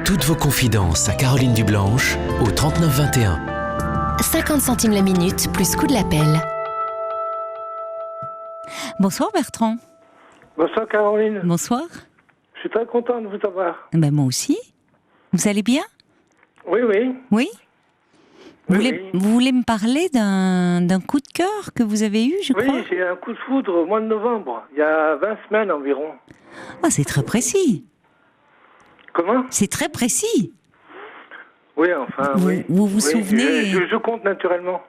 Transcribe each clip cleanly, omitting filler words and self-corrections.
Toutes vos confidences à Caroline Dublanche au 39 21. 50 centimes la minute, plus coût de l'appel. Bonsoir Bertrand. Bonsoir Caroline. Bonsoir. Je suis très content de vous avoir. Moi aussi. Vous allez bien ? Oui. Oui. Vous Oui. voulez me parler d'un coup de cœur que vous avez eu, je crois ? Oui, j'ai eu un coup de foudre au mois de novembre, il y a 20 semaines environ. Ah, c'est très précis. Comment ? C'est très précis. Oui, enfin, oui. Vous vous Oui, souvenez ? je compte naturellement.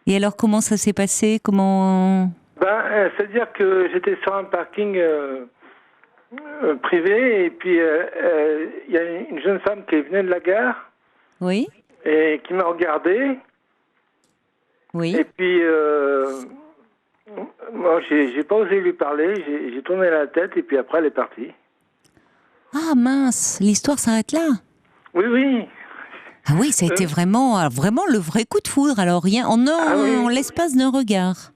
Et alors, comment ça s'est passé ? C'est-à-dire que j'étais sur un parking privé et puis il y a une jeune femme qui venait de la gare Oui. et qui m'a regardé. Oui. Et puis, moi, j'ai pas osé lui parler, j'ai tourné la tête et puis après, elle est partie. Ah mince, l'histoire s'arrête là. Oui. Ah oui, ça a été vraiment le vrai coup de foudre. Alors rien, en l'espace d'un regard.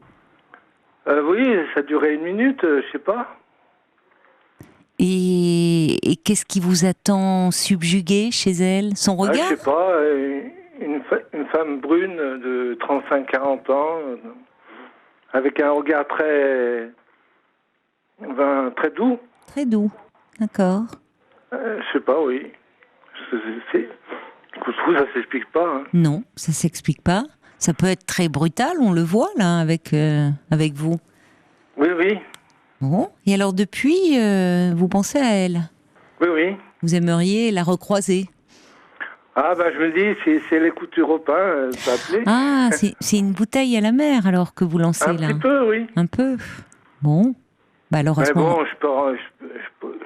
Oui, ça durait 1 minute, je sais pas. Et qu'est-ce qui vous a tant subjugué chez elle ? Son regard ? Je sais pas, une femme brune de 35-40 ans, avec un regard très doux. Très doux, d'accord. Je sais pas, oui. Coup de foudre, ça s'explique pas. Hein. Non, ça s'explique pas. Ça peut être très brutal, on le voit là avec vous. Oui. Bon. Et alors depuis, vous pensez à elle ? Oui. Vous aimeriez la recroiser ? Ah je me dis, c'est les coups européens, ça appelé. Ah, c'est une bouteille à la mer alors que vous lancez là. Un petit peu, oui. Un peu. Bon. Alors à ce moment. Je peux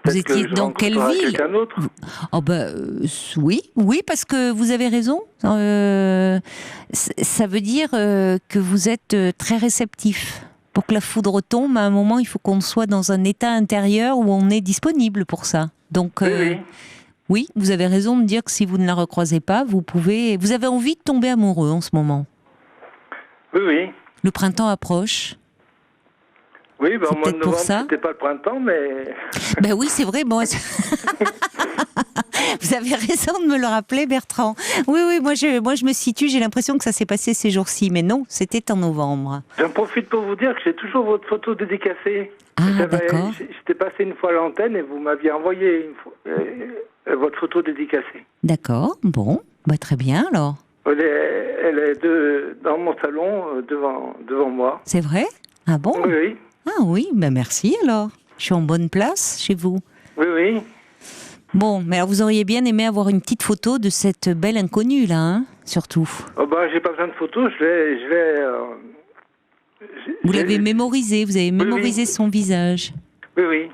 Vous étiez dans quelle ville ? Quelqu'un d'autre. Oui, parce que vous avez raison. Ça veut dire que vous êtes très réceptif. Pour que la foudre tombe, à un moment, il faut qu'on soit dans un état intérieur où on est disponible pour ça. Donc, oui, vous avez raison de dire que si vous ne la recroisez pas, vous avez envie de tomber amoureux en ce moment. Oui. Le printemps approche. Oui, au mois de novembre, ça. C'était pas le printemps, mais... Oui, c'est vrai, bon... Vous avez raison de me le rappeler, Bertrand. Oui, moi je me situe, j'ai l'impression que ça s'est passé ces jours-ci, mais non, c'était en novembre. J'en profite pour vous dire que j'ai toujours votre photo dédicacée. Ah, d'accord. J'étais passé une fois à l'antenne et vous m'aviez envoyé votre photo dédicacée. D'accord, bon, très bien alors. Elle est dans mon salon, devant moi. C'est vrai ? Ah bon ? Oui. Ah oui, merci alors. Je suis en bonne place chez vous. Oui. Bon, mais alors vous auriez bien aimé avoir une petite photo de cette belle inconnue là, hein, surtout. J'ai pas besoin de photo, Vous l'avez mémorisé, vous avez mémorisé son visage. Oui.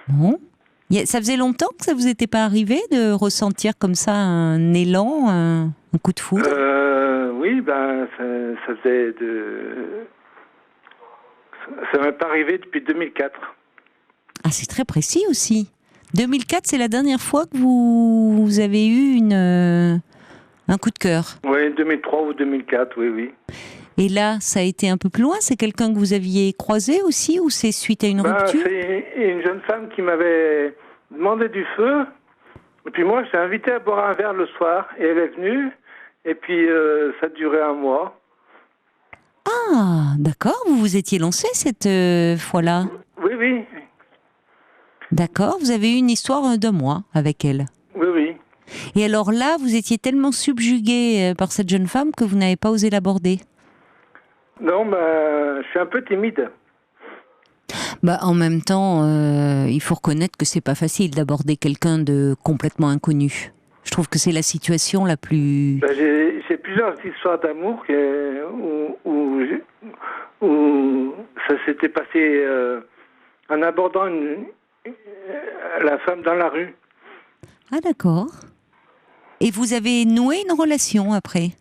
Bon. Ça faisait longtemps que ça vous était pas arrivé de ressentir comme ça un élan, un coup de foudre ? Oui, ça faisait Ça m'est pas arrivé depuis 2004. Ah, c'est très précis aussi. 2004, c'est la dernière fois que vous avez eu un coup de cœur. Oui, 2003 ou 2004, oui. Et là, ça a été un peu plus loin. C'est quelqu'un que vous aviez croisé aussi, ou c'est suite à une rupture ? C'est une jeune femme qui m'avait demandé du feu. Et puis moi, j'ai invité à boire un verre le soir. Et elle est venue. Et puis, ça a duré 1 mois. Ah, d'accord. Vous vous étiez lancé cette fois-là ? Oui. D'accord. Vous avez eu une histoire d'1 mois avec elle ? Oui. Et alors là, vous étiez tellement subjugué par cette jeune femme que vous n'avez pas osé l'aborder ? Non, je suis un peu timide. En même temps, il faut reconnaître que c'est pas facile d'aborder quelqu'un de complètement inconnu. Je trouve que c'est la situation la plus... J'ai plusieurs histoires d'amour où ça s'était passé en abordant la femme dans la rue. Ah d'accord. Et vous avez noué une relation après ?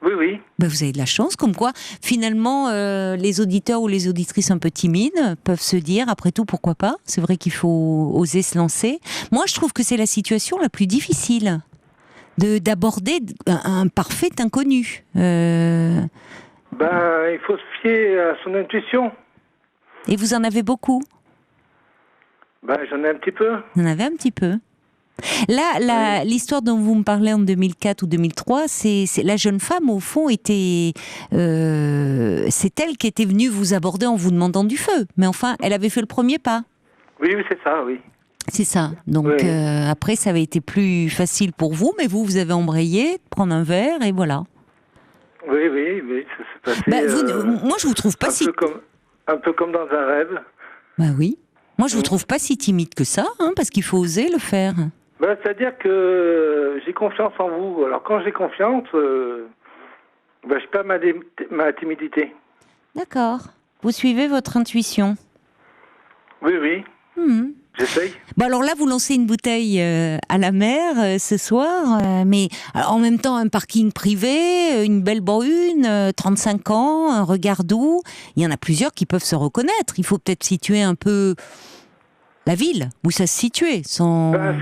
Oui. Vous avez de la chance, comme quoi, finalement, les auditeurs ou les auditrices un peu timides peuvent se dire, après tout, pourquoi pas ? C'est vrai qu'il faut oser se lancer. Moi, je trouve que c'est la situation la plus difficile d'aborder un parfait inconnu. Il faut se fier à son intuition. Et vous en avez beaucoup ? Ben, j'en ai un petit peu. Vous en avez un petit peu. Là, l'histoire dont vous me parlez en 2004 ou 2003, c'est la jeune femme, au fond, était... c'est elle qui était venue vous aborder en vous demandant du feu. Mais enfin, elle avait fait le premier pas. Oui, c'est ça, oui. C'est ça. Donc, après, ça avait été plus facile pour vous, mais vous avez embrayé, prendre un verre, et voilà. Oui, ça s'est passé... moi, je vous trouve pas si... Un peu comme dans un rêve. Bah oui. Moi, je vous trouve pas si timide que ça, hein, parce qu'il faut oser le faire. Ben, c'est-à-dire que j'ai confiance en vous. Alors, quand j'ai confiance, je perds ma timidité. D'accord. Vous suivez votre intuition. Oui. J'essaye. Bon, alors là, vous lancez une bouteille à la mer ce soir, mais alors, en même temps, un parking privé, une belle brune, 35 ans, un regard doux. Il y en a plusieurs qui peuvent se reconnaître. Il faut peut-être situer un peu la ville où ça se situait. Ben,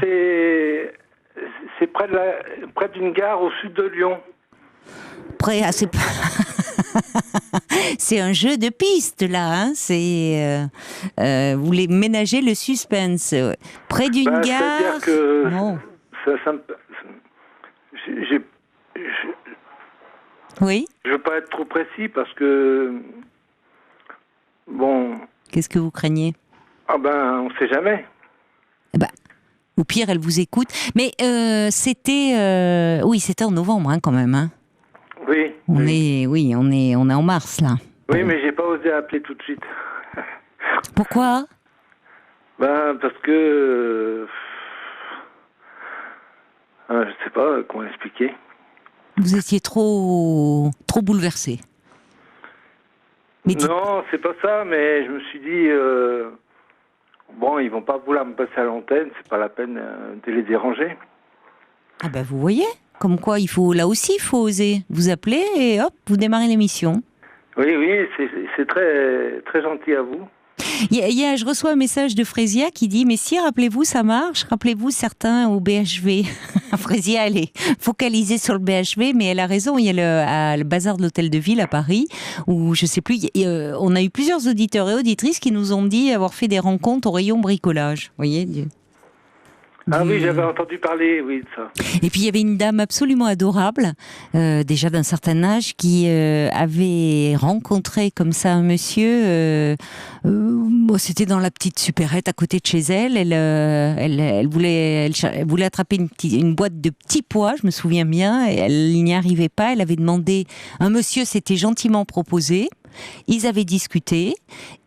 c'est près d'une gare au sud de Lyon. C'est un jeu de pistes là, hein. Vous voulez ménager le suspense. Près d'une gare. C'est-à-dire que non. Oui. Je veux pas être trop précis parce que bon. Qu'est-ce que vous craignez? Ah ben, on sait jamais. Au pire, elle vous écoute. Mais c'était en novembre hein, quand même. Hein. Oui. On est en mars là. Oui, mais j'ai pas osé appeler tout de suite. Pourquoi? Ben parce que je sais pas comment expliquer. Vous étiez trop bouleversé. Non, c'est pas ça, mais je me suis dit bon, ils vont pas vouloir me passer à l'antenne, c'est pas la peine de les déranger. Ah ben vous voyez, comme quoi il faut oser. Vous appelez et hop, vous démarrez l'émission. Oui, c'est très très gentil à vous. Je reçois un message de Frésia qui dit « Mais si, rappelez-vous, ça marche. Rappelez-vous certains au BHV. » Frésia, elle est focalisée sur le BHV, mais elle a raison. Il y a le bazar de l'Hôtel de Ville à Paris, où je sais plus, on a eu plusieurs auditeurs et auditrices qui nous ont dit avoir fait des rencontres au rayon bricolage. Vous voyez oui, j'avais entendu parler, oui, de ça. Et puis il y avait une dame absolument adorable, déjà d'un certain âge, qui avait rencontré comme ça un monsieur. C'était dans la petite supérette à côté de chez elle. Elle voulait attraper une boîte de petits pois, je me souviens bien. Et elle n'y arrivait pas. Elle avait demandé. Un monsieur s'était gentiment proposé. Ils avaient discuté.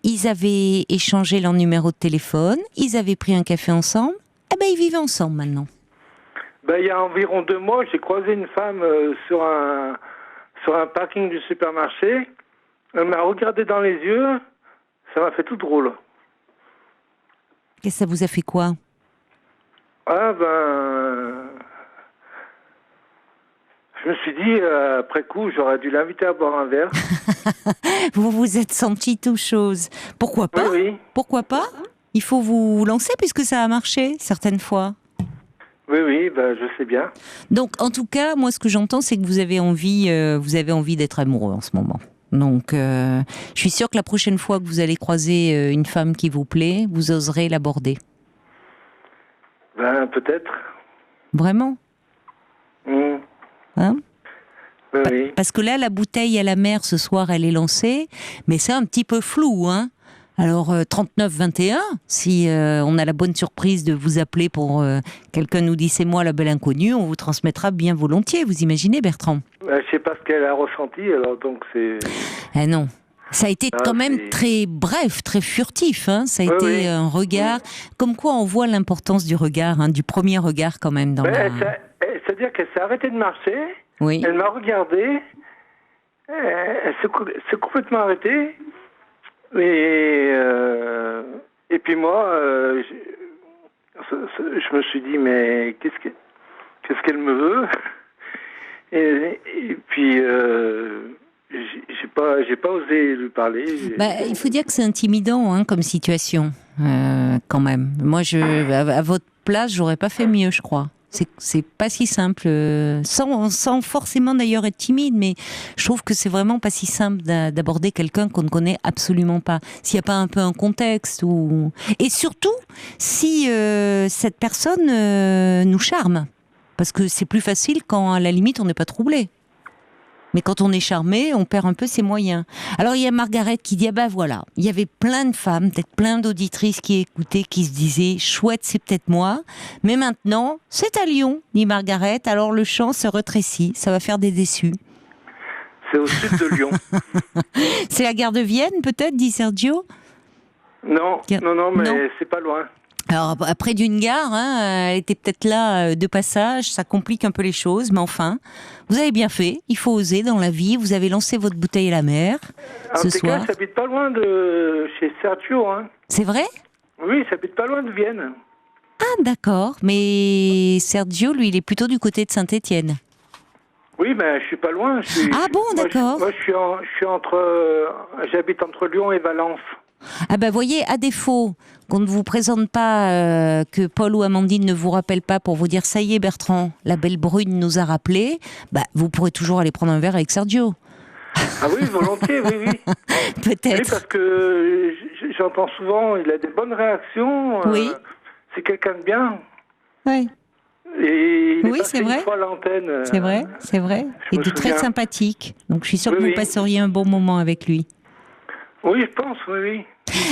Ils avaient échangé leur numéro de téléphone. Ils avaient pris un café ensemble. Ils vivent ensemble maintenant. Il y a environ 2 mois, j'ai croisé une femme sur un parking du supermarché. Elle m'a regardé dans les yeux. Ça m'a fait tout drôle. Et ça vous a fait quoi? Je me suis dit, après coup, j'aurais dû l'inviter à boire un verre. Vous vous êtes senti tout chose. Pourquoi pas? Oui. Pourquoi pas? Il faut vous lancer puisque ça a marché certaines fois. Oui, je sais bien. Donc, en tout cas, moi, ce que j'entends, c'est que vous avez envie d'être amoureux en ce moment. Donc, je suis sûre que la prochaine fois que vous allez croiser une femme qui vous plaît, vous oserez l'aborder. Peut-être. Vraiment? Hein? Oui. Parce que là, la bouteille à la mer ce soir, elle est lancée, mais c'est un petit peu flou, hein? Alors, 39-21, si on a la bonne surprise de vous appeler pour quelqu'un nous dit c'est moi la belle inconnue, on vous transmettra bien volontiers, vous imaginez Bertrand? Je sais pas ce qu'elle a ressenti, alors donc c'est... Non, ça a été quand même très bref, très furtif, hein. Ça a été un regard, comme quoi on voit l'importance du regard, hein, du premier regard quand même. C'est-à-dire qu'elle s'est arrêtée de marcher, oui. Elle m'a regardé, elle s'est complètement arrêtée. Et puis moi, je me suis dit, mais qu'est-ce qu'elle me veut? Et puis, j'ai pas osé lui parler. Il faut dire que c'est intimidant, hein, comme situation, quand même. Moi, à votre place, j'aurais pas fait mieux, je crois. C'est pas si simple, sans forcément d'ailleurs être timide, mais je trouve que c'est vraiment pas si simple d'aborder quelqu'un qu'on ne connaît absolument pas. S'il n'y a pas un peu un contexte et surtout si cette personne nous charme, parce que c'est plus facile quand à la limite on n'est pas troublé. Mais quand on est charmé, on perd un peu ses moyens. Alors il y a Margaret qui dit, ah ben voilà, il y avait plein de femmes, peut-être plein d'auditrices qui écoutaient, qui se disaient, chouette, c'est peut-être moi, mais maintenant, c'est à Lyon, dit Margaret, alors le champ se rétrécit, ça va faire des déçus. C'est au sud de Lyon. C'est la gare de Vienne, peut-être, dit Sergio? Non, mais non. C'est pas loin. Alors, près d'une gare, elle était peut-être là de passage, ça complique un peu les choses, mais enfin, vous avez bien fait, il faut oser dans la vie, vous avez lancé votre bouteille à la mer ce soir. Ça habite pas loin de chez Sergio. C'est vrai? Oui, ça habite pas loin de Vienne. Ah, d'accord, mais Sergio, lui, il est plutôt du côté de Saint-Étienne. Oui, je suis pas loin. Ah bon, d'accord. Moi, j'habite entre Lyon et Valence. Ah ben voyez, à défaut qu'on ne vous présente pas, que Paul ou Amandine ne vous rappellent pas pour vous dire ça y est Bertrand, la belle brune nous a rappelé, vous pourrez toujours aller prendre un verre avec Sergio. Ah oui, volontiers, oui. Peut-être. Oui, parce que j'entends souvent, il a des bonnes réactions. Oui. C'est quelqu'un de bien. Oui. Et il est oui, passé c'est vrai. Une fois à l'antenne. C'est vrai. Et de très sympathique. Donc je suis sûre que vous passeriez un bon moment avec lui. Oui, je pense, oui.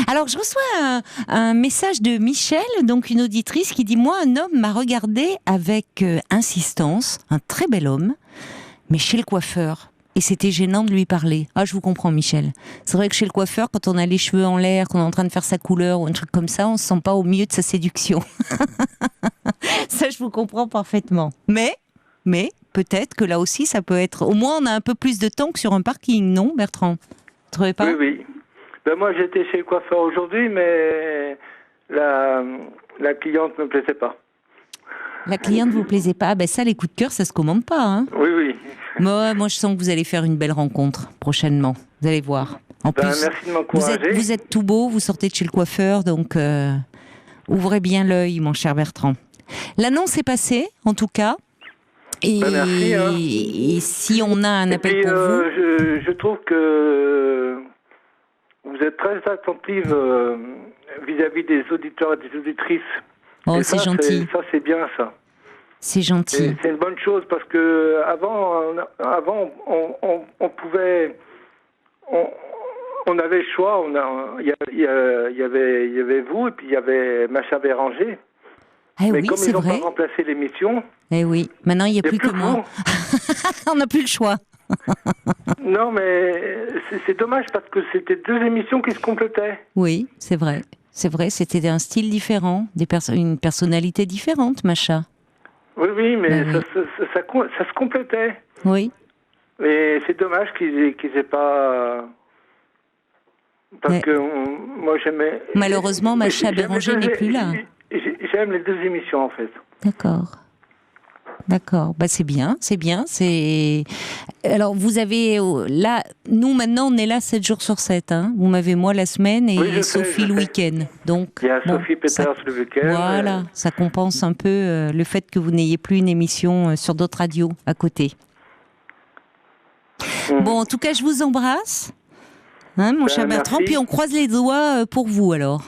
Alors, je reçois un message de Michel, donc une auditrice, qui dit « Moi, un homme m'a regardé avec insistance, un très bel homme, mais chez le coiffeur. Et c'était gênant de lui parler. » Ah, je vous comprends, Michel. C'est vrai que chez le coiffeur, quand on a les cheveux en l'air, qu'on est en train de faire sa couleur ou un truc comme ça, on se sent pas au milieu de sa séduction. Ça, je vous comprends parfaitement. Mais peut-être que là aussi, ça peut être... Au moins, on a un peu plus de temps que sur un parking, non, Bertrand? Vous trouvez pas? Oui. Moi, j'étais chez le coiffeur aujourd'hui, mais la cliente ne me plaisait pas. La cliente ne vous plaisait pas? Ça, les coups de cœur, ça se commande pas, hein? Oui. Moi, je sens que vous allez faire une belle rencontre prochainement. Vous allez voir. En plus, merci de m'encourager. Vous êtes tout beau, vous sortez de chez le coiffeur, donc ouvrez bien l'œil, mon cher Bertrand. L'annonce est passée, en tout cas. Et, merci. Et si on a un appel pour vous... Je trouve que vous êtes très attentive vis-à-vis des auditeurs et des auditrices. Oh, c'est gentil. Ça, c'est bien, ça. C'est gentil. C'est une bonne chose parce que avant, on pouvait, on avait le choix. Il y avait vous et puis il y avait Macha Béranger. Mais oui, comme c'est ils n'ont vrai. pas remplacé l'émission. Eh oui, maintenant il n'y a plus que moi. On n'a plus le choix. Non, mais c'est dommage parce que c'était deux émissions qui se complétaient. Oui, c'est vrai. C'est vrai, c'était un style différent, une personnalité différente, Macha. Oui, mais ça se complétait. Oui. Mais c'est dommage qu'ils aient pas... Parce que moi j'aimais... Malheureusement, Macha Béranger n'est plus là. J'aime les deux émissions, en fait. D'accord. C'est bien. Alors, vous avez... Là, nous, maintenant, on est là 7 jours sur 7. Hein. Vous m'avez moi la semaine et Sophie le week-end. Donc, il y a Sophie Peters le week-end. Voilà, ça compense un peu le fait que vous n'ayez plus une émission sur d'autres radios à côté. Bon, en tout cas, je vous embrasse, mon cher Bertrand. Puis on croise les doigts pour vous, alors.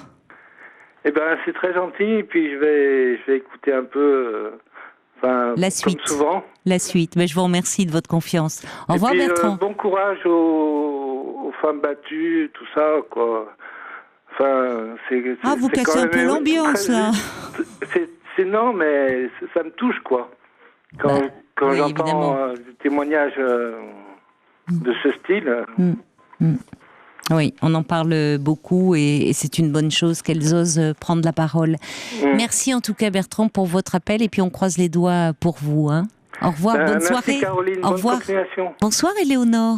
C'est très gentil. Et puis, je vais écouter un peu... la suite. Comme souvent. La suite. Je vous remercie de votre confiance. Au revoir, Bertrand. Bon courage aux femmes battues, tout ça, quoi. Vous cassez un peu l'ambiance, là. Non, mais ça me touche, quoi. Quand j'entends des témoignages de ce style. Oui, on en parle beaucoup et c'est une bonne chose qu'elles osent prendre la parole. Merci en tout cas Bertrand pour votre appel et puis on croise les doigts pour vous. Au revoir, bonne soirée. Merci Caroline, bonne continuation. Bonsoir Éléonore.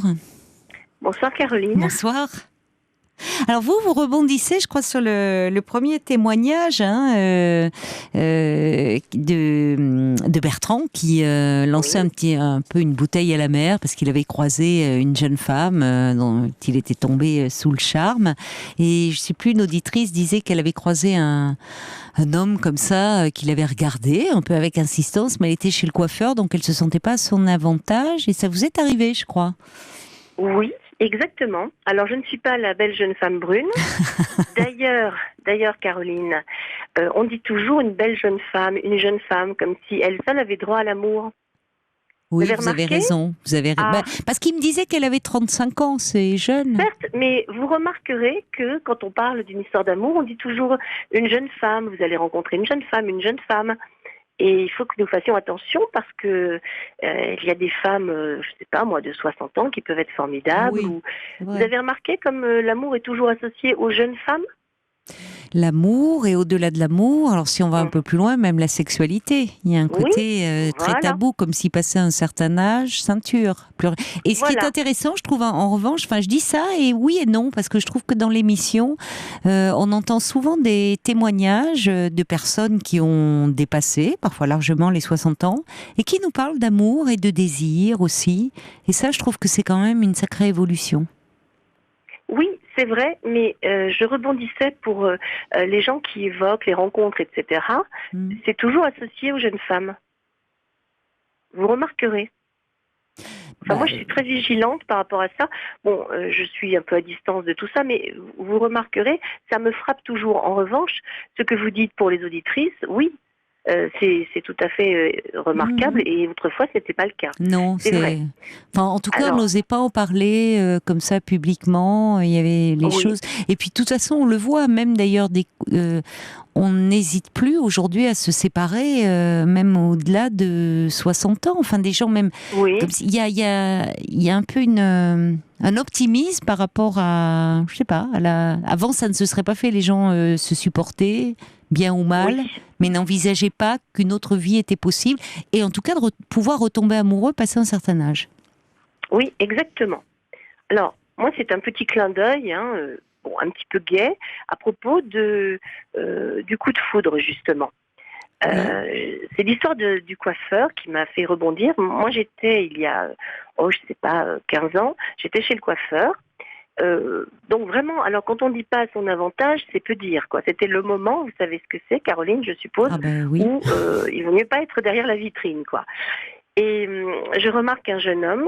Bonsoir Caroline. Bonsoir. Alors vous rebondissez, je crois, sur le premier témoignage de Bertrand qui lançait un peu une bouteille à la mer parce qu'il avait croisé une jeune femme dont il était tombé sous le charme. Et je ne sais plus, une auditrice disait qu'elle avait croisé un un homme comme ça qu'il avait regardé un peu avec insistance, mais elle était chez le coiffeur, donc elle se sentait pas à son avantage. Et ça vous est arrivé, je crois. Oui, exactement. Alors, je ne suis pas la belle jeune femme brune. D'ailleurs, Caroline, on dit toujours une belle jeune femme, comme si elle seule avait droit à l'amour. Oui, Vous avez vous avez remarqué raison. Parce qu'il me disait qu'elle avait 35 ans, c'est jeune. Certes, mais vous remarquerez que quand on parle d'une histoire d'amour, on dit toujours une jeune femme, vous allez rencontrer une jeune femme, une jeune femme. Et il faut que nous fassions attention parce que il y a des femmes, je sais pas moi, de 60 ans qui peuvent être formidables. Oui, Ou... c'est Vous vrai. avez remarqué comme l'amour est toujours associé aux jeunes femmes? L'amour et au-delà de l'amour, alors si on va un peu plus loin, même la sexualité. Il y a un Oui, côté très voilà. tabou, comme si passé un certain âge, ceinture. Et ce qui est Voilà. intéressant, je trouve, en revanche, enfin je dis ça et oui et non, parce que je trouve que dans l'émission, on entend souvent des témoignages de personnes qui ont dépassé, parfois largement les 60 ans, et qui nous parlent d'amour et de désir aussi. Et ça, je trouve que c'est quand même une sacrée évolution. Oui, c'est vrai, mais je rebondissais pour les gens qui évoquent les rencontres, etc. Mm. C'est toujours associé aux jeunes femmes. Vous remarquerez. Enfin, moi, je suis très vigilante par rapport à ça. Bon, je suis un peu à distance de tout ça, mais vous remarquerez, ça me frappe toujours. En revanche, ce que vous dites pour les auditrices, oui, c'est tout à fait remarquable. Et autrefois, ce n'était pas le cas. Non, C'est vrai. Enfin, en tout cas, on Alors, n'osait pas en parler comme ça publiquement. Il y avait les oui. choses. Et puis, de toute façon, on le voit même d'ailleurs. On n'hésite plus aujourd'hui à se séparer, même au-delà de 60 ans. Enfin, des gens même. Oui. Comme il y a un peu un optimisme par rapport à, je sais pas, Avant, ça ne se serait pas fait. Les gens se supportaient, bien ou mal, Oui. mais n'envisageaient pas qu'une autre vie était possible. Et en tout cas, de pouvoir retomber amoureux passé un certain âge. Oui, exactement. Alors, moi, c'est un petit clin d'œil, bon, un petit peu gai, à propos du coup de foudre, justement. C'est l'histoire du coiffeur qui m'a fait rebondir. Moi, j'étais, il y a, je sais pas, 15 ans, j'étais chez le coiffeur. Donc vraiment, alors quand on dit pas à son avantage, c'est peu dire, quoi. C'était le moment, vous savez ce que c'est, Caroline, je suppose, Ah ben oui. où il vaut mieux pas être derrière la vitrine, quoi. Et je remarque un jeune homme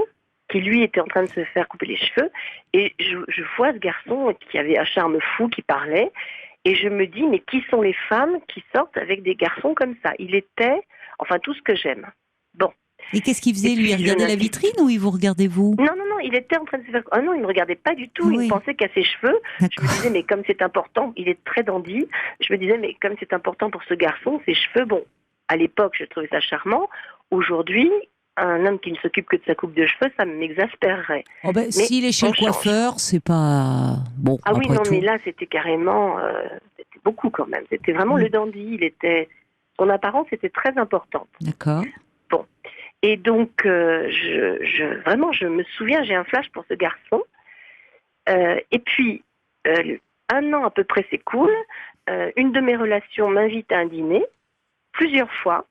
qui, lui, était en train de se faire couper les cheveux, et je vois ce garçon qui avait un charme fou, qui parlait, et je me dis, mais qui sont les femmes qui sortent avec des garçons comme ça? Il était, enfin, tout ce que j'aime. Bon. Et qu'est-ce qu'il faisait, Et lui? puis, Il regardait la vitrine ou il vous regardait vous? Non, il était en train de se faire... Ah non, il ne me regardait pas du tout, Oui. il pensait qu'à ses cheveux. Je me D'accord. disais, mais comme c'est important, il est très dandy, je me disais, mais comme c'est important pour ce garçon, ses cheveux, bon, à l'époque, je trouvais ça charmant. Aujourd'hui, un homme qui ne s'occupe que de sa coupe de cheveux, ça m'exaspérerait. Oh ben, s'il est chez on le coiffeur, c'est pas... Bon, Ah oui, après non, tout. mais là, c'était carrément... c'était beaucoup quand même. C'était vraiment le dandy. Il était... Son apparence était très importante. D'accord. Bon. Et donc, vraiment, je me souviens, j'ai un flash pour ce garçon. Et puis, un an à peu près s'écoule. Une de mes relations m'invite à un dîner, plusieurs fois.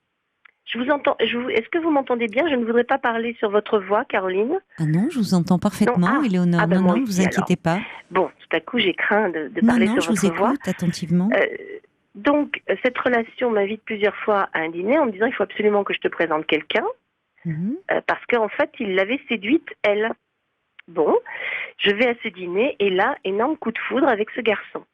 Je vous entends. Est-ce que vous m'entendez bien? Je ne voudrais pas parler sur votre voix, Caroline. Ah non, je vous entends parfaitement, Non, Éléonore. ah ben non, moi non, aussi, vous inquiétez pas. Bon, tout à coup, j'ai craint de Non, parler non, sur je vous votre voix. écoute attentivement. Donc, cette relation m'invite plusieurs fois à un dîner en me disant, il faut absolument que je te présente quelqu'un, parce qu'en fait, il l'avait séduite, elle. Bon, je vais à ce dîner, et là, énorme coup de foudre avec ce garçon.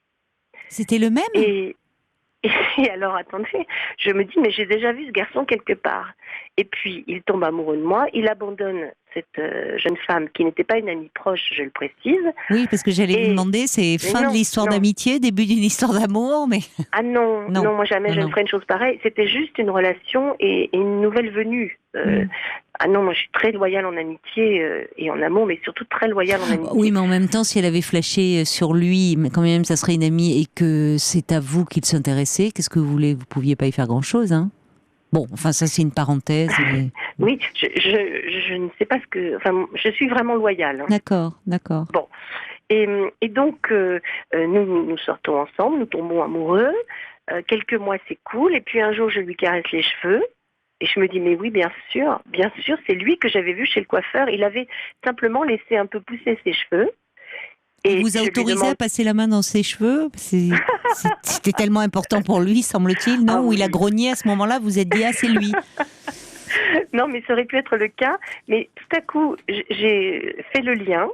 C'était le même? Et alors, attendez, je me dis, mais j'ai déjà vu ce garçon quelque part. Et puis, il tombe amoureux de moi, il abandonne cette jeune femme qui n'était pas une amie proche, je le précise. Oui, parce que j'allais vous demander, c'est fin de l'histoire d'amitié, début d'une histoire d'amour, mais... Ah non, moi jamais je ne ferais une chose pareille. C'était juste une relation et une nouvelle venue. Ah non, moi je suis très loyale en amitié et en amour, mais surtout très loyale en amitié. Oui, mais en même temps, si elle avait flashé sur lui, mais quand même ça serait une amie et que c'est à vous qu'il s'intéressait, qu'est-ce que vous voulez? Vous pouviez pas y faire grand-chose, hein? Bon, enfin ça c'est une parenthèse. Mais... Oui, je ne sais pas ce que... Enfin, je suis vraiment loyale. D'accord. Bon. Et donc, nous sortons ensemble, nous tombons amoureux. Quelques mois s'écoulent, et puis un jour, je lui caresse les cheveux. Et je me dis, mais oui, bien sûr, c'est lui que j'avais vu chez le coiffeur. Il avait simplement laissé un peu pousser ses cheveux. Il vous a autorisé à passer la main dans ses cheveux? C'était tellement important pour lui, semble-t-il, non? Ou il a grogné à ce moment-là, vous êtes dit, ah, c'est lui. Non, mais ça aurait pu être le cas. Mais tout à coup, j'ai fait le lien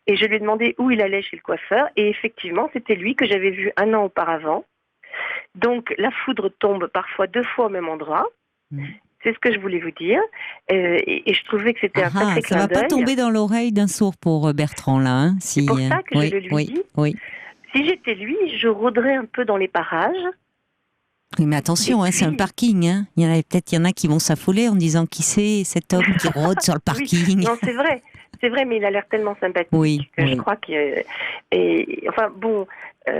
et je lui ai demandé où il allait chez le coiffeur. Et effectivement, c'était lui que j'avais vu 1 an auparavant. Donc, la foudre tombe parfois 2 fois au même endroit. C'est ce que je voulais vous dire. Et je trouvais que c'était un sacré clin d'œil. Ça ne va pas tomber dans l'oreille d'un sourd pour Bertrand, là. Hein, c'est pour ça que je le lui dis. Oui. Si j'étais lui, je rôderais un peu dans les parages. Oui, mais attention, c'est un parking. Hein. Il y en a qui vont s'affoler en disant qui c'est cet homme qui rôde sur le parking. Oui. Non, c'est vrai. C'est vrai, mais il a l'air tellement sympathique que je crois que...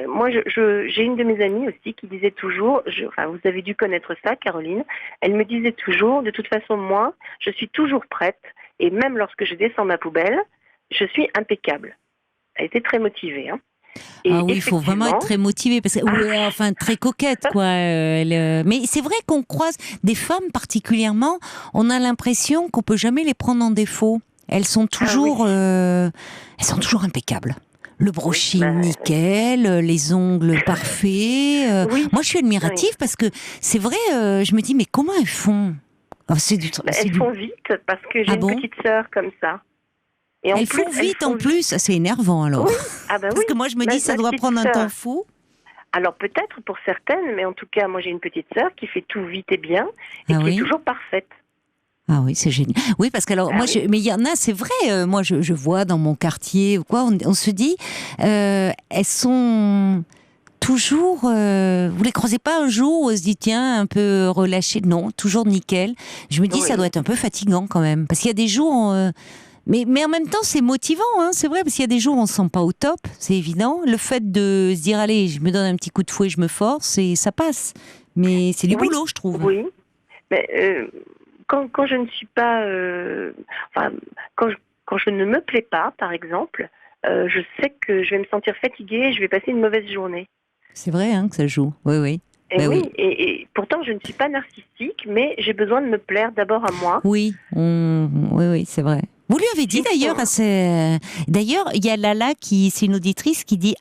moi, j'ai une de mes amies aussi qui disait toujours, vous avez dû connaître ça, Caroline, elle me disait toujours, de toute façon, moi, je suis toujours prête, et même lorsque je descends ma poubelle, je suis impeccable. Elle était très motivée, hein. Et oui, il faut vraiment être très motivé, parce que, très coquette, quoi. Mais c'est vrai qu'on croise des femmes particulièrement, on a l'impression qu'on peut jamais les prendre en défaut. Elles sont toujours impeccables. Le brushing nickel, les ongles parfaits. Moi, je suis admirative parce que c'est vrai. Je me dis, mais comment elles font? Elles font vite parce que j'ai une petite sœur comme ça. Et elles font vite en plus. C'est énervant alors. Oui. Parce que moi, je me dis, ça doit prendre un temps fou. Alors peut-être pour certaines, mais en tout cas, moi j'ai une petite sœur qui fait tout vite et bien et qui est toujours parfaite. Ah oui, c'est génial. Oui, parce que alors, mais il y en a, c'est vrai, moi je vois dans mon quartier, on se dit, elles sont toujours, vous les croisez pas un jour où on se dit, tiens, un peu relâché? Non, toujours nickel. Je me dis, ça doit être un peu fatigant quand même, parce qu'il y a des jours, mais en même temps, c'est motivant, hein, c'est vrai, parce qu'il y a des jours où on se sent pas au top, c'est évident. Le fait de se dire, allez, je me donne un petit coup de fouet, je me force, et ça passe. Mais c'est du boulot, je trouve. Oui, mais... Quand je ne suis pas, quand je ne me plais pas, par exemple, je sais que je vais me sentir fatiguée et je vais passer une mauvaise journée. C'est vrai que ça joue, oui. Et pourtant je ne suis pas narcissique, mais j'ai besoin de me plaire d'abord à moi. Oui, c'est vrai. Vous lui avez dit d'ailleurs D'ailleurs, il y a Lala c'est une auditrice qui dit,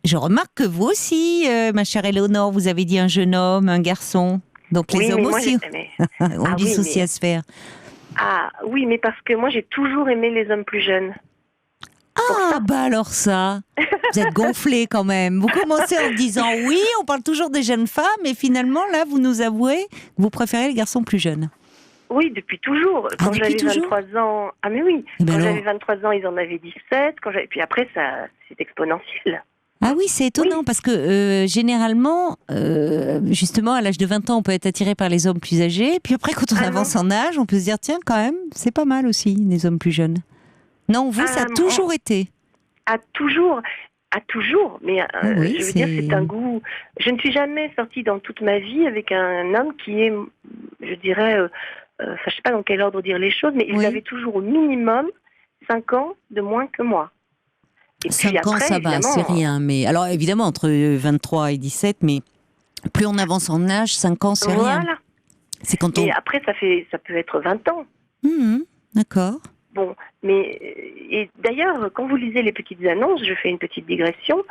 je remarque que vous aussi, ma chère Éléonore, vous avez dit un jeune homme, un garçon. Donc les hommes aussi ont du souci à se faire. Ah oui, mais parce que moi j'ai toujours aimé les hommes plus jeunes. Alors ça, vous êtes gonflé quand même. Vous commencez en disant oui, on parle toujours des jeunes femmes, et finalement là vous nous avouez que vous préférez les garçons plus jeunes. Oui, depuis toujours. Quand j'avais 23 ans, mais oui, j'avais 23 ans, ils en avaient 17. Puis après, c'est exponentiel. Ah oui, c'est étonnant parce que généralement, justement, à l'âge de 20 ans, on peut être attiré par les hommes plus âgés. Puis après, quand on avance en âge, on peut se dire, tiens, quand même, c'est pas mal aussi, les hommes plus jeunes. Non, vous, ça a toujours été. Toujours. Mais je veux dire, c'est un goût. Je ne suis jamais sortie dans toute ma vie avec un homme qui est, je dirais, je sais pas dans quel ordre dire les choses, mais il avait toujours au minimum 5 ans de moins que moi. Et 5 ans, ça va, c'est rien. Mais alors, évidemment, entre 23 et 17, mais plus on avance en âge, 5 ans, c'est rien. C'est quand Et après, ça peut être 20 ans. D'accord. Bon, et d'ailleurs, quand vous lisez les petites annonces, je fais une petite digression,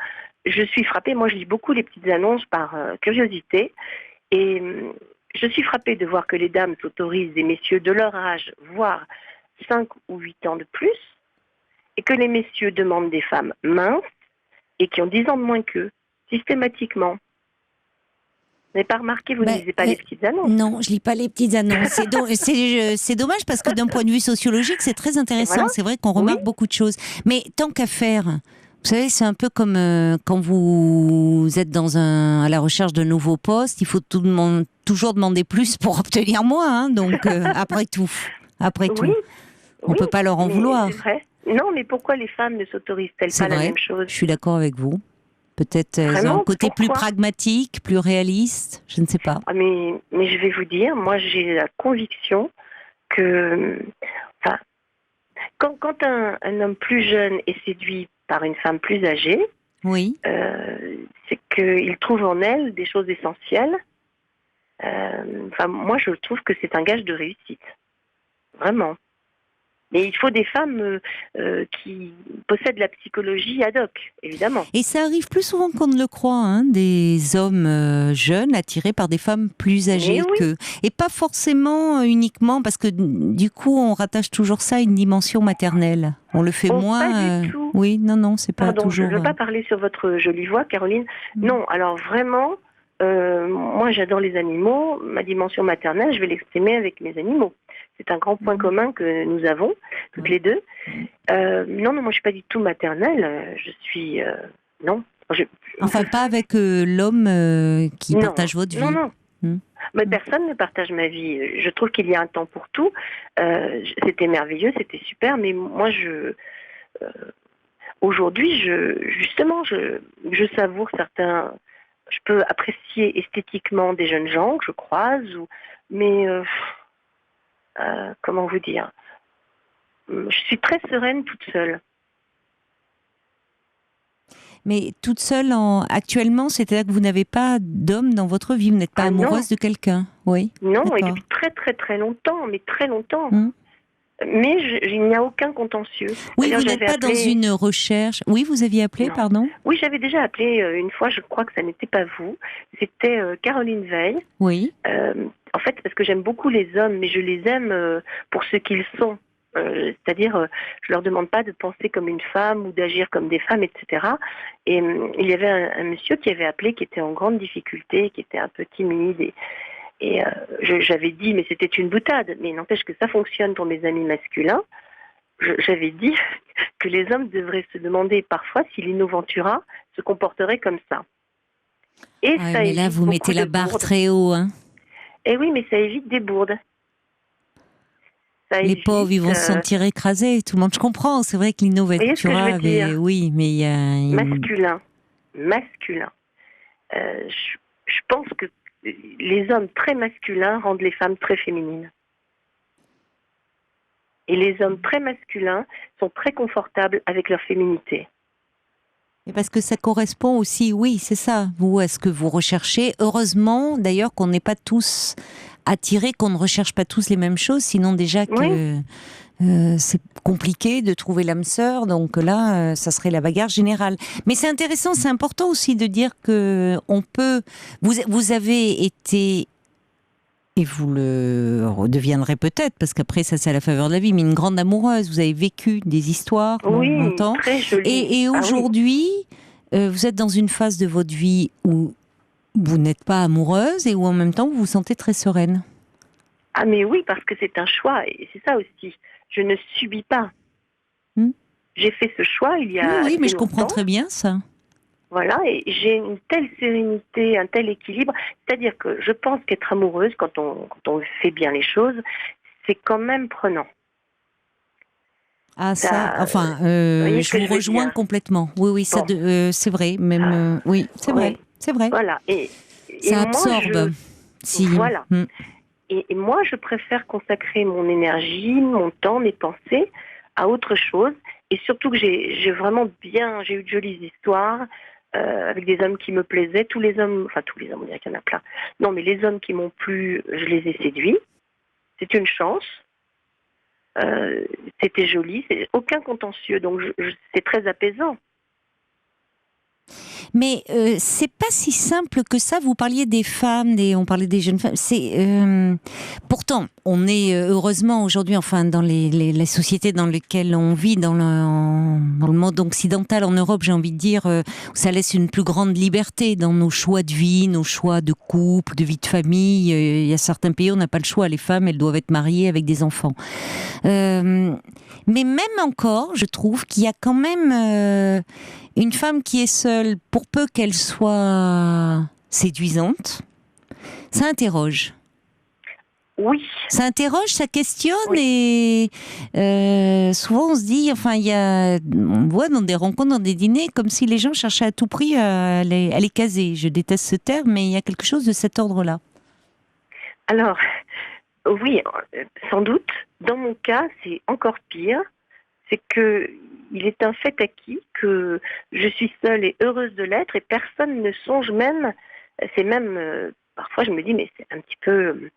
je suis frappée, moi je lis beaucoup les petites annonces par curiosité, et je suis frappée de voir que les dames s'autorisent des messieurs de leur âge, voire 5 ou 8 ans de plus, et que les messieurs demandent des femmes minces et qui ont 10 ans de moins qu'eux, systématiquement. Vous n'avez pas remarqué, vous ne lisez pas les petites annonces? Non, je lis pas les petites annonces. C'est dommage parce que d'un point de vue sociologique, c'est très intéressant. Voilà. C'est vrai qu'on remarque beaucoup de choses. Mais tant qu'à faire, vous savez, c'est un peu comme quand vous êtes à la recherche de nouveaux postes, il faut toujours demander plus pour obtenir moins. Donc, après tout, on ne peut pas leur en vouloir. C'est vrai. Non, mais pourquoi les femmes ne s'autorisent-elles pas la même chose? Je suis d'accord avec vous. Peut-être un côté plus pragmatique, plus réaliste, je ne sais pas. Mais je vais vous dire, moi j'ai la conviction que quand un homme plus jeune est séduit par une femme plus âgée, c'est qu'il trouve en elle des choses essentielles. Moi je trouve que c'est un gage de réussite. Vraiment. Mais il faut des femmes qui possèdent la psychologie ad hoc, évidemment. Et ça arrive plus souvent qu'on ne le croit, hein, des hommes jeunes attirés par des femmes plus âgées qu'eux. Et pas forcément uniquement, parce que du coup, on rattache toujours ça à une dimension maternelle. On le fait moins. Pas du tout. Oui, non, c'est pas Pardon, toujours. Je ne veux pas parler sur votre jolie voix, Caroline. Non, alors vraiment, moi j'adore les animaux. Ma dimension maternelle, je vais l'exprimer avec mes animaux. C'est un grand point commun que nous avons, toutes les deux. Non, moi je suis pas du tout maternelle. Je suis... non. Enfin, pas avec l'homme qui partage votre vie. Non. Mais personne ne partage ma vie. Je trouve qu'il y a un temps pour tout. C'était merveilleux, c'était super, mais moi aujourd'hui, je savoure certains... Je peux apprécier esthétiquement des jeunes gens que je croise, mais... comment vous dire, je suis très sereine toute seule. Mais toute seule actuellement, c'est-à-dire que vous n'avez pas d'homme dans votre vie, vous n'êtes pas amoureuse de quelqu'un, oui? Non, et depuis très très très longtemps, mais très longtemps. Mais il n'y a aucun contentieux. Oui, vous n'êtes pas dans une recherche. Oui, vous aviez appelé, pardon? Oui, j'avais déjà appelé une fois, je crois que ça n'était pas vous. C'était Caroline Veil. Oui. En fait, parce que j'aime beaucoup les hommes, mais je les aime pour ce qu'ils sont. C'est-à-dire, je leur demande pas de penser comme une femme ou d'agir comme des femmes, etc. Et il y avait un monsieur qui avait appelé, qui était en grande difficulté, qui était un peu timide. Et j'avais dit, mais c'était une boutade, mais n'empêche que ça fonctionne pour mes amis masculins. J'avais dit que les hommes devraient se demander parfois si Lino Ventura se comporterait comme ça. Et ça mais là, vous mettez la barre très haut, hein. Eh oui, mais ça évite des bourdes. Les pauvres, ils vont se sentir écrasés. Tout le monde, je comprends. C'est vrai que Lino Ventura avait... Oui, mais il y a... Masculin. Je pense que les hommes très masculins rendent les femmes très féminines. Et les hommes très masculins sont très confortables avec leur féminité. Et parce que ça correspond aussi, oui, c'est ça, vous, à ce que vous recherchez. Heureusement, d'ailleurs, qu'on n'est pas tous attirés, qu'on ne recherche pas tous les mêmes choses, sinon déjà que c'est compliqué de trouver l'âme sœur, donc là, ça serait la bagarre générale. Mais c'est intéressant, c'est important aussi de dire que on peut... Vous avez été... Et vous le redeviendrez peut-être, parce qu'après, ça c'est à la faveur de la vie, mais une grande amoureuse. Vous avez vécu des histoires longtemps. Très jolie. Et aujourd'hui, vous êtes dans une phase de votre vie où vous n'êtes pas amoureuse et où en même temps, vous vous sentez très sereine. Ah mais oui, parce que c'est un choix, et c'est ça aussi. Je ne subis pas. J'ai fait ce choix il y a Oui, mais je longtemps. comprends très bien ça. Voilà, et j'ai une telle sérénité, un tel équilibre. C'est-à-dire que je pense qu'être amoureuse, quand on fait bien les choses, c'est quand même prenant. Ah ça, enfin, je vous rejoins complètement. Oui, ça, c'est vrai, même. Oui, c'est vrai, c'est vrai. Voilà, et ça absorbe. Voilà. Et moi, je préfère consacrer mon énergie, mon temps, mes pensées à autre chose. Et surtout que j'ai eu de jolies histoires. Avec des hommes qui me plaisaient, tous les hommes, on dirait qu'il y en a plein. Non, mais les hommes qui m'ont plu, je les ai séduits. C'est une chance. C'était joli, c'est aucun contentieux, donc c'est très apaisant. Mais c'est pas si simple que ça. Vous parliez des femmes, on parlait des jeunes femmes. Pourtant, on est heureusement aujourd'hui, enfin dans les sociétés dans lesquelles on vit, dans le monde occidental, en Europe, j'ai envie de dire, ça laisse une plus grande liberté dans nos choix de vie, nos choix de couple, de vie de famille. Il y a certains pays où on n'a pas le choix. Les femmes, elles doivent être mariées avec des enfants. Mais même encore, je trouve qu'il y a quand même une femme qui est seule, pour peu qu'elle soit séduisante, ça interroge. Oui. Ça interroge, ça questionne et souvent on se dit, on voit dans des rencontres, dans des dîners, comme si les gens cherchaient à tout prix à les caser. Je déteste ce terme, mais il y a quelque chose de cet ordre-là. Alors, oui, sans doute. Dans mon cas, c'est encore pire. C'est que il est un fait acquis que je suis seule et heureuse de l'être et personne ne songe même. C'est même parfois je me dis mais c'est un petit peu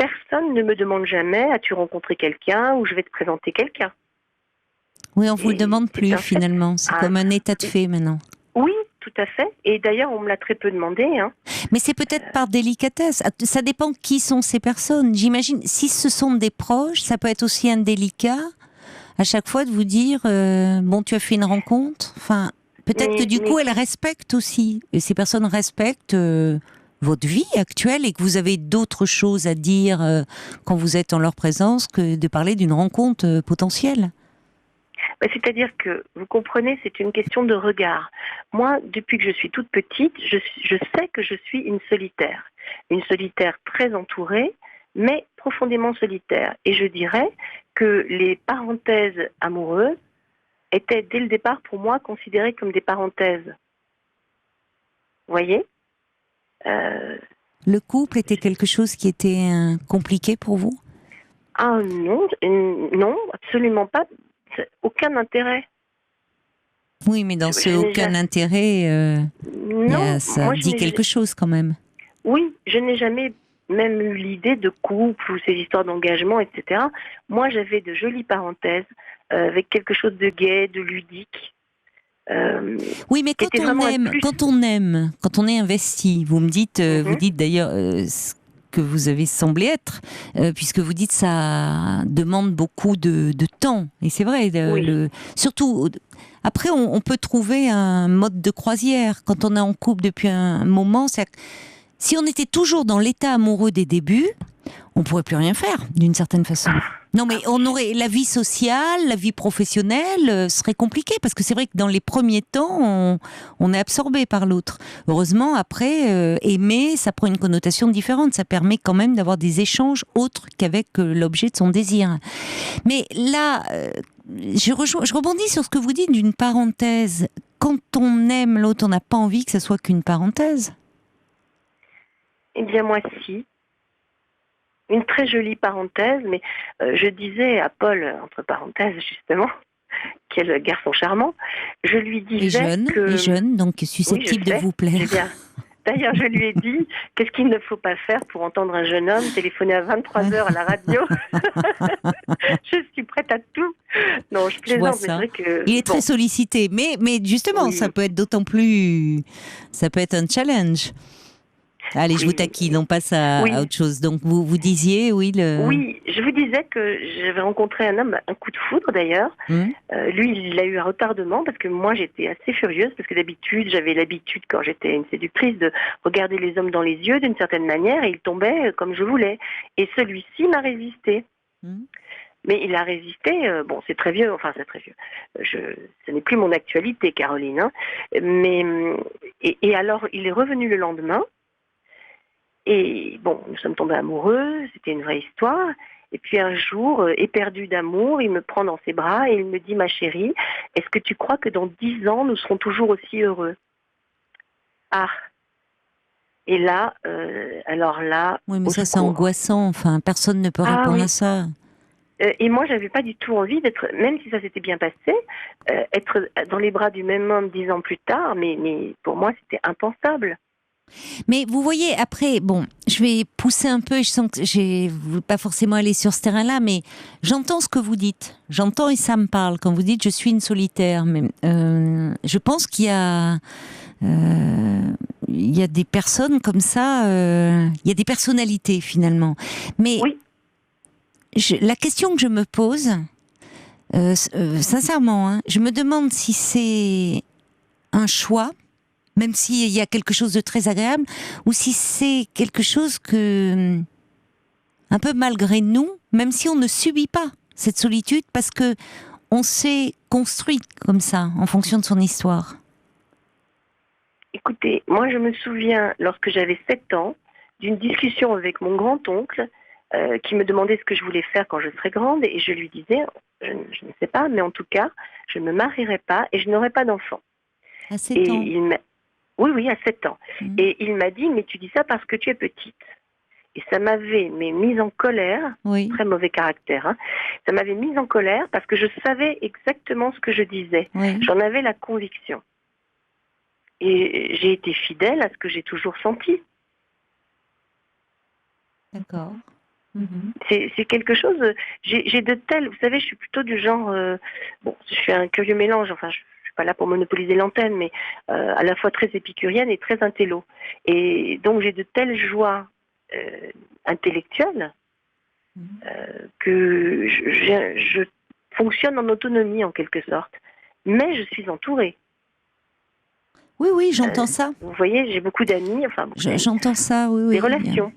personne ne me demande jamais, as-tu rencontré quelqu'un ou je vais te présenter quelqu'un. Oui, on vous le demande c'est plus un fait. finalement. C'est comme un état de fait maintenant. Oui, tout à fait. Et d'ailleurs, on me l'a très peu demandé. Hein. Mais c'est peut-être par délicatesse. Ça dépend qui sont ces personnes. J'imagine, si ce sont des proches, ça peut être aussi indélicat à chaque fois de vous dire bon, tu as fait une rencontre. Enfin, peut-être que du coup, elles respectent aussi. Et ces personnes respectent votre vie actuelle et que vous avez d'autres choses à dire quand vous êtes en leur présence que de parler d'une rencontre potentielle. C'est-à-dire que, vous comprenez, c'est une question de regard. Moi, depuis que je suis toute petite, je sais que je suis une solitaire. Une solitaire très entourée, mais profondément solitaire. Et je dirais que les parenthèses amoureuses étaient, dès le départ, pour moi, considérées comme des parenthèses. Vous voyez Le couple était quelque chose qui était compliqué pour vous ? Ah non, non, absolument pas. Aucun intérêt. Oui, mais dans ce aucun intérêt, non, ça dit quelque chose quand même. Oui, je n'ai jamais même eu l'idée de couple ou ces histoires d'engagement, etc. Moi, j'avais de jolies parenthèses avec quelque chose de gai, de ludique. Oui, mais quand on aime, quand on est investi, vous me dites, vous dites d'ailleurs ce que vous avez semblé être, puisque vous dites ça demande beaucoup de temps, et c'est vrai. Surtout après, on peut trouver un mode de croisière quand on est en couple depuis un moment. Si on était toujours dans l'état amoureux des débuts, on pourrait plus rien faire d'une certaine façon. Non, mais on aurait la vie sociale, la vie professionnelle serait compliquée parce que c'est vrai que dans les premiers temps, on est absorbé par l'autre. Heureusement, après, aimer, ça prend une connotation différente. Ça permet quand même d'avoir des échanges autres qu'avec l'objet de son désir. Mais là, je rebondis sur ce que vous dites d'une parenthèse. Quand on aime l'autre, on n'a pas envie que ça soit qu'une parenthèse. Eh bien, moi, si. Une très jolie parenthèse, mais je disais à Paul, entre parenthèses, justement, quel garçon charmant, je lui disais et jeune, donc susceptible de vous plaire. Bien. D'ailleurs, je lui ai dit, qu'est-ce qu'il ne faut pas faire pour entendre un jeune homme téléphoner à 23h à la radio. Je suis prête à tout. Non, je plaisante, mais c'est vrai que... Il est très sollicité, mais justement, ça peut être d'autant plus... Ça peut être un challenge. Allez, je vous taquine, on passe à autre chose. Donc, vous disiez, Oui, je vous disais que j'avais rencontré un homme, un coup de foudre d'ailleurs. Lui, il a eu un retardement parce que moi, j'étais assez furieuse parce que d'habitude, j'avais l'habitude, quand j'étais une séductrice, de regarder les hommes dans les yeux d'une certaine manière et il tombait comme je voulais. Et celui-ci m'a résisté. Mais il a résisté, bon, c'est très vieux, enfin c'est très vieux. Ce n'est plus mon actualité, Caroline. Hein, mais, et alors, il est revenu le lendemain. Et bon, nous sommes tombés amoureux, c'était une vraie histoire. Et puis un jour, éperdu d'amour, il me prend dans ses bras et il me dit, ma chérie, est-ce que tu crois que dans 10 ans, nous serons toujours aussi heureux ? Ah. Et là, alors là... Oui, mais ça, c'est angoissant. Enfin, personne ne peut répondre à ça. Et moi, j'avais pas du tout envie d'être, même si ça s'était bien passé, être dans les bras du même homme 10 ans plus tard, mais pour moi, c'était impensable. Mais vous voyez, après, bon, je vais pousser un peu, et je sens que je ne veux pas forcément aller sur ce terrain-là, mais j'entends ce que vous dites. J'entends et ça me parle. Quand vous dites « je suis une solitaire », mais je pense qu'il y a des personnes comme ça, il y a des personnalités finalement. Mais la question que je me pose, sincèrement, hein, je me demande si c'est un choix, même s'il y a quelque chose de très agréable, ou si c'est quelque chose que, un peu malgré nous, même si on ne subit pas cette solitude, parce que on s'est construit comme ça, en fonction de son histoire. Écoutez, moi je me souviens, lorsque j'avais 7 ans, d'une discussion avec mon grand-oncle, qui me demandait ce que je voulais faire quand je serais grande, et je lui disais, je ne sais pas, mais en tout cas, je ne me marierai pas et je n'aurai pas d'enfant. À 7 ans. Oui, à 7 ans. Et il m'a dit, mais tu dis ça parce que tu es petite. Et ça m'avait mise en colère, très mauvais caractère, hein. Ça m'avait mise en colère parce que je savais exactement ce que je disais. J'en avais la conviction. Et j'ai été fidèle à ce que j'ai toujours senti. D'accord. C'est quelque chose. J'ai de tels. Vous savez, je suis plutôt du genre. Bon, je suis un curieux mélange. Enfin, je suis pas là pour monopoliser l'antenne, mais à la fois très épicurienne et très intello. Et donc, j'ai de telles joies intellectuelles que je fonctionne en autonomie en quelque sorte. Mais je suis entourée. Oui, j'entends ça. Vous voyez, j'ai beaucoup d'amis. Enfin, j'entends ça. Oui. Des relations.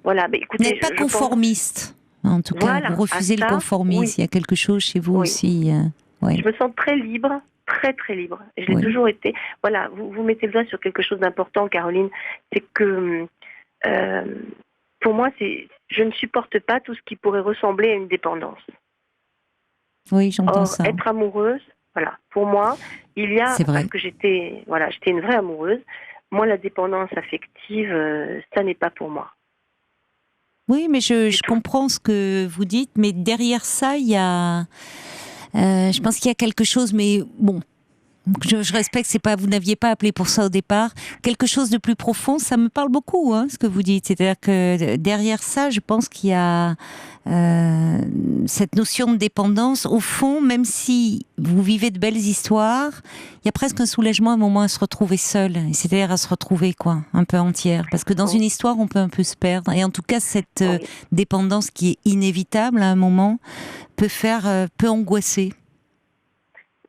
Voilà, écoutez, vous n'êtes pas conformiste, en tout cas, voilà, vous refusez le conformisme. Oui. Il y a quelque chose chez vous aussi. Je me sens très libre, très très libre. Et je l'ai toujours été. Voilà, vous mettez le doigt sur quelque chose d'important, Caroline. C'est que pour moi, je ne supporte pas tout ce qui pourrait ressembler à une dépendance. Oui, j'entends ça. Être amoureuse, voilà. Pour moi, il y a c'est vrai. Parce que j'étais une vraie amoureuse. Moi, la dépendance affective, ça n'est pas pour moi. Oui, mais je comprends ce que vous dites, mais derrière ça, il y a, je pense qu'il y a quelque chose, mais bon, je respecte, c'est pas, vous n'aviez pas appelé pour ça au départ, quelque chose de plus profond. Ça me parle beaucoup, ce que vous dites. C'est-à-dire que derrière ça, je pense qu'il y a cette notion de dépendance. Au fond, même si vous vivez de belles histoires, il y a presque un soulagement à un moment à se retrouver seule, c'est-à-dire à se retrouver un peu entière. Parce que dans une histoire, on peut un peu se perdre. Et en tout cas, cette dépendance qui est inévitable à un moment peut angoisser.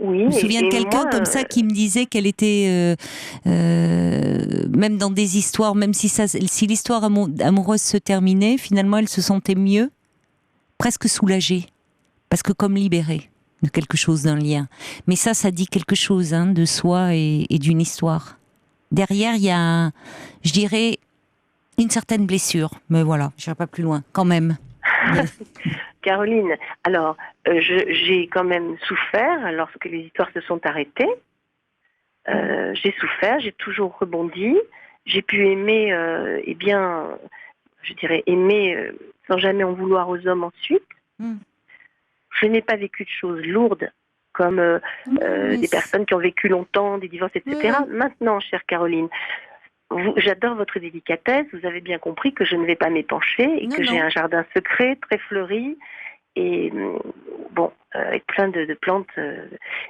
Oui, je me souviens de quelqu'un comme ça qui me disait qu'elle était, même dans des histoires, même si l'histoire amoureuse se terminait, finalement elle se sentait mieux, presque soulagée, parce que comme libérée de quelque chose, d'un lien. Mais ça dit quelque chose de soi et d'une histoire. Derrière, il y a, je dirais, une certaine blessure. Mais voilà, je n'irai pas plus loin, quand même. Caroline, alors, j'ai quand même souffert lorsque les histoires se sont arrêtées. J'ai souffert, j'ai toujours rebondi. J'ai pu aimer, aimer sans jamais en vouloir aux hommes ensuite. Je n'ai pas vécu de choses lourdes comme des personnes qui ont vécu longtemps, des divorces, etc. Maintenant, chère Caroline, j'adore votre délicatesse. Vous avez bien compris que je ne vais pas m'épancher et que j'ai un jardin secret, très fleuri et avec plein de plantes,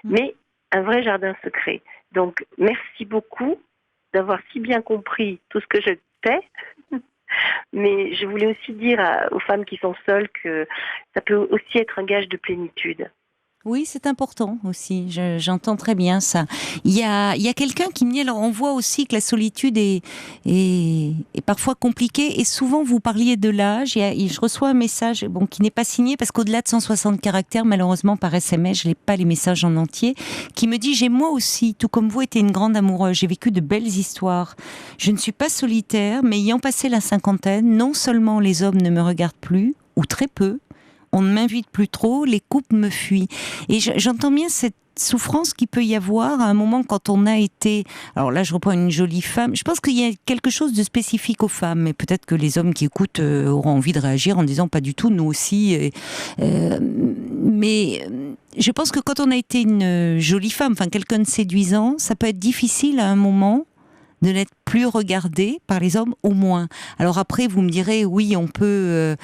mais un vrai jardin secret. Donc, merci beaucoup d'avoir si bien compris tout ce que je fais. Mais je voulais aussi dire aux femmes qui sont seules que ça peut aussi être un gage de plénitude. Oui, c'est important aussi. J'entends très bien ça. Il y a quelqu'un qui me dit, alors on voit aussi que la solitude est parfois compliquée et souvent vous parliez de l'âge. Je reçois un message qui n'est pas signé parce qu'au-delà de 160 caractères, malheureusement par SMS, je n'ai pas les messages en entier, qui me dit, j'ai moi aussi, tout comme vous, été une grande amoureuse. J'ai vécu de belles histoires. Je ne suis pas solitaire, mais ayant passé la cinquantaine, non seulement les hommes ne me regardent plus, ou très peu, on ne m'invite plus trop, les couples me fuient. Et j'entends bien cette souffrance qu'il peut y avoir à un moment quand on a été... Alors là, je reprends une jolie femme. Je pense qu'il y a quelque chose de spécifique aux femmes, mais peut-être que les hommes qui écoutent auront envie de réagir en disant pas du tout, nous aussi. Mais je pense que quand on a été une jolie femme, quelqu'un de séduisant, ça peut être difficile à un moment de n'être plus regardé par les hommes, au moins. Alors après, vous me direz, oui, on peut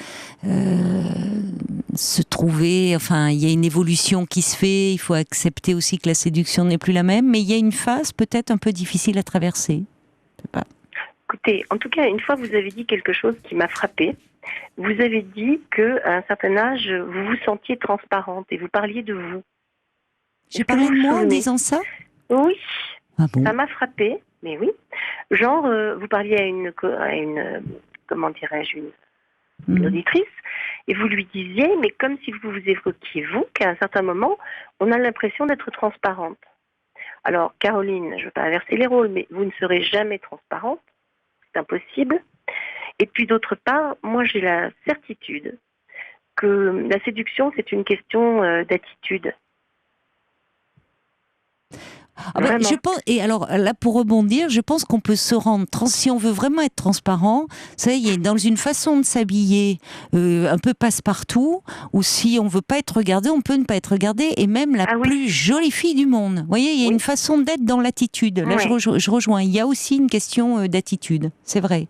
se trouver, il y a une évolution qui se fait, il faut accepter aussi que la séduction n'est plus la même, mais il y a une phase peut-être un peu difficile à traverser. Je sais pas. Écoutez, en tout cas, une fois, vous avez dit quelque chose qui m'a frappée. Vous avez dit qu'à un certain âge, vous vous sentiez transparente et vous parliez de vous. J'ai parlé de moi en disant ça ? Oui. Ah bon ? Ça m'a frappée. Mais oui, genre, vous parliez à une auditrice, et vous lui disiez, mais comme si vous vous évoquiez vous, qu'à un certain moment, on a l'impression d'être transparente. Alors, Caroline, je ne veux pas inverser les rôles, mais vous ne serez jamais transparente, c'est impossible. Et puis d'autre part, moi j'ai la certitude que la séduction, c'est une question d'attitude. Je pense, et alors là pour rebondir, je pense qu'on peut se rendre si on veut vraiment être transparent, ça y est, dans une façon de s'habiller un peu passe-partout, ou si on veut pas être regardé, on peut ne pas être regardé, et même la plus jolie fille du monde. Vous voyez, il y a une façon d'être dans l'attitude. Là, je rejoins. Il y a aussi une question d'attitude, c'est vrai.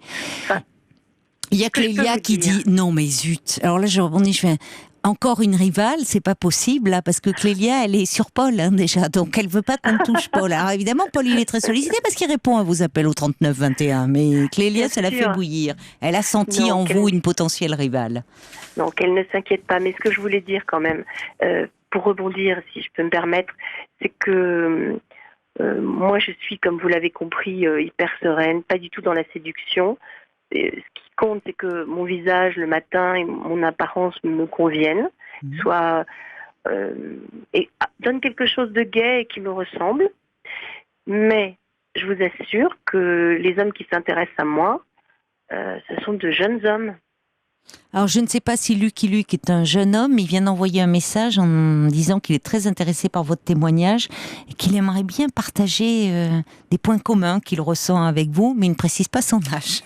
Il y a que je peux Clélia vous qui dire. dit non mais zut. Alors là je rebondis, je fais encore une rivale, c'est pas possible là parce que Clélia elle est sur Paul déjà, donc elle veut pas qu'on touche Paul. Alors évidemment Paul il est très sollicité parce qu'il répond à vos appels au 39-21, mais Clélia Bien ça la fait sûr. bouillir. Elle a senti Non, en qu'elle- vous une potentielle rivale. Donc elle ne s'inquiète pas. Mais ce que je voulais dire quand même, pour rebondir, si je peux me permettre, c'est que moi je suis, comme vous l'avez compris, hyper sereine, pas du tout dans la séduction. Et ce qui compte, c'est que mon visage le matin et mon apparence me conviennent, soit et donne quelque chose de gai et qui me ressemble. Mais je vous assure que les hommes qui s'intéressent à moi, ce sont de jeunes hommes. Alors je ne sais pas si Lucky Luke est un jeune homme, il vient d'envoyer un message en disant qu'il est très intéressé par votre témoignage et qu'il aimerait bien partager des points communs qu'il ressent avec vous, mais il ne précise pas son âge.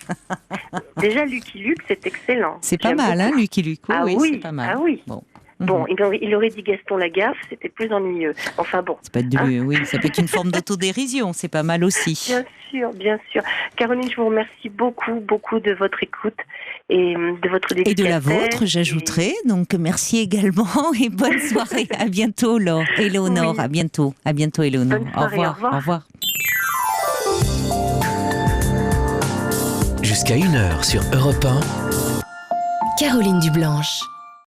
Déjà, Lucky Luke, c'est excellent. C'est pas J'aime mal, beaucoup. hein, Lucky Luke. Ah oui, oui, c'est pas mal. ah oui. Bon. Bon, il aurait dit Gaston Lagaffe, c'était plus ennuyeux. Enfin bon. C'est pas oui, ça peut être une forme d'autodérision, c'est pas mal aussi. Bien sûr, bien sûr. Caroline, je vous remercie beaucoup, beaucoup de votre écoute et de votre délicatesse. Et de la vôtre, j'ajouterai. Donc merci également et bonne soirée. À bientôt, Laure. Éléonore, Oui. À bientôt. À bientôt, Éléonore. Bonne soirée, au revoir. Au revoir. Jusqu'à 1h sur Europe 1. Caroline Dublanche.